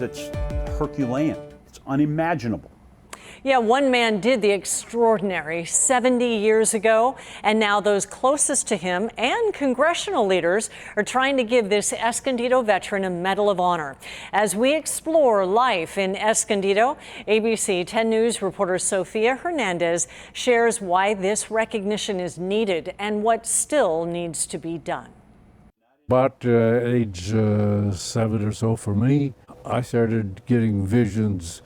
It's Herculean. It's unimaginable. Yeah, one man did the extraordinary 70 years ago, and now those closest to him and congressional leaders are trying to give this Escondido veteran a Medal of Honor. As we explore life in Escondido, ABC 10 News reporter Sofia Hernandez shares why this recognition is needed and what still needs to be done. About age 7 or so for me, I started getting visions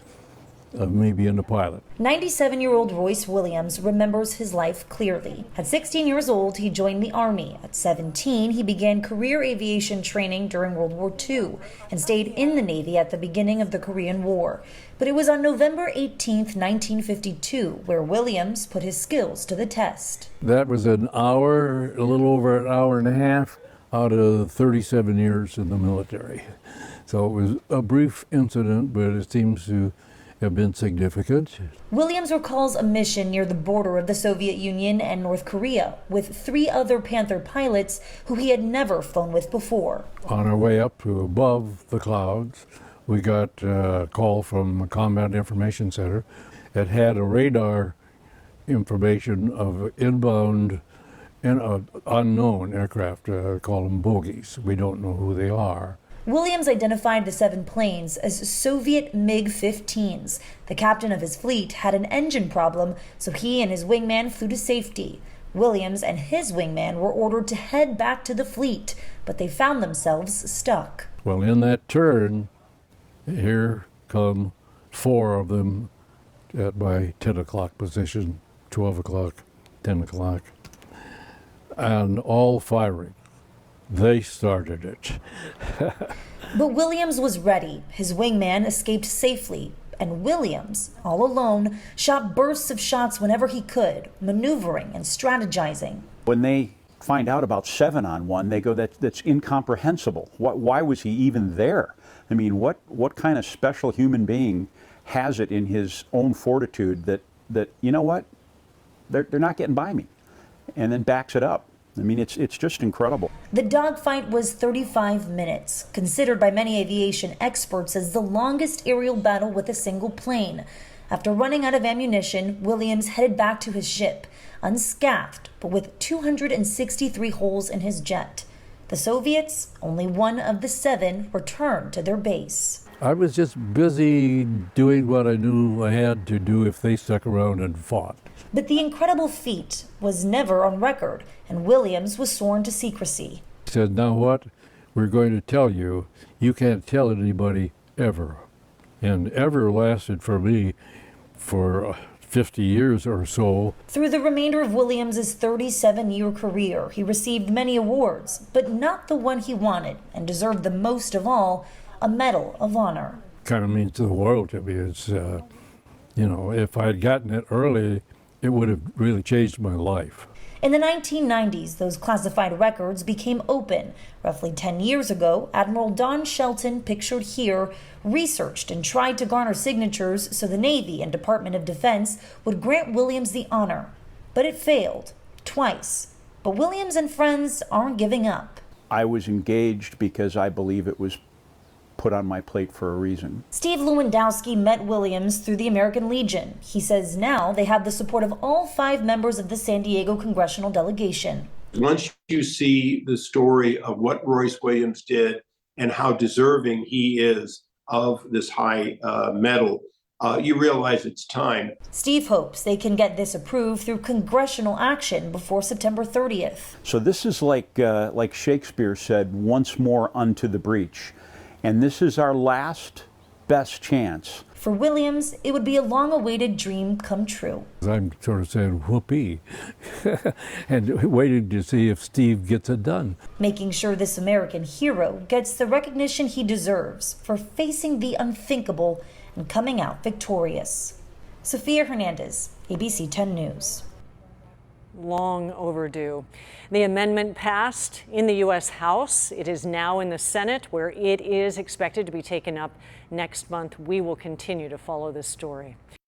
of me being a pilot. 97-year-old Royce Williams remembers his life clearly. At 16 years old, he joined the Army. At 17, he began career aviation training during World War II and stayed in the Navy at the beginning of the Korean War. But it was on November 18, 1952, where Williams put his skills to the test. That was an hour, a little over an hour and a half out of 37 years in the military. So it was a brief incident, but it seems to have been significant. Williams recalls a mission near the border of the Soviet Union and North Korea with 3 other Panther pilots who he had never flown with before. On our way up to above the clouds, we got a call from the Combat Information Center. It had a radar information of inbound and unknown aircraft, call them bogies. We don't know who they are. Williams identified the 7 planes as Soviet MiG-15s. The captain of his fleet had an engine problem, so he and his wingman flew to safety. Williams and his wingman were ordered to head back to the fleet, but they found themselves stuck. Well, in that turn, here come 4 of them at my 10 o'clock position, 12 o'clock, 10 o'clock, and all firing. They started it. But Williams was ready. His wingman escaped safely, and Williams, all alone, shot bursts of shots whenever he could, maneuvering and strategizing. When they find out about 7 on 1, they go, that's incomprehensible. Why was he even there? I mean, what kind of special human being has it in his own fortitude that you know what, they're not getting by me, and then backs it up? I mean, it's just incredible. The dogfight was 35 minutes, considered by many aviation experts as the longest aerial battle with a single plane. After running out of ammunition, Williams headed back to his ship, unscathed, but with 263 holes in his jet. The Soviets, only one of the 7, returned to their base. I was just busy doing what I knew I had to do if they stuck around and fought. But the incredible feat was never on record, and Williams was sworn to secrecy. He said, now what? We're going to tell you. You can't tell anybody ever. And ever lasted for me for 50 years or so. Through the remainder of Williams's 37-year career, he received many awards, but not the one he wanted and deserved the most of all, a Medal of Honor. Kind of means the world to me. It's, you know, if I had gotten it early, it would have really changed my life. In the 1990s, those classified records became open. Roughly 10 years ago, Admiral Don Shelton, pictured here, researched and tried to garner signatures so the Navy and Department of Defense would grant Williams the honor. But it failed, twice. But Williams and friends aren't giving up. I was engaged because I believe it was put on my plate for a reason. Steve Lewandowski met Williams through the American Legion. He says now they have the support of all 5 members of the San Diego Congressional delegation. Once you see the story of what Royce Williams did and how deserving he is of this high medal, you realize it's time. Steve hopes they can get this approved through congressional action before September 30th. So this is like Shakespeare said, once more unto the breach. And this is our last best chance. For Williams, it would be a long-awaited dream come true. I'm sort of saying, whoopee, and waiting to see if Steve gets it done. Making sure this American hero gets the recognition he deserves for facing the unthinkable and coming out victorious. Sofia Hernandez, ABC 10 News. Long overdue. The amendment passed in the U.S. House. It is now in the Senate, where it is expected to be taken up next month. We will continue to follow this story.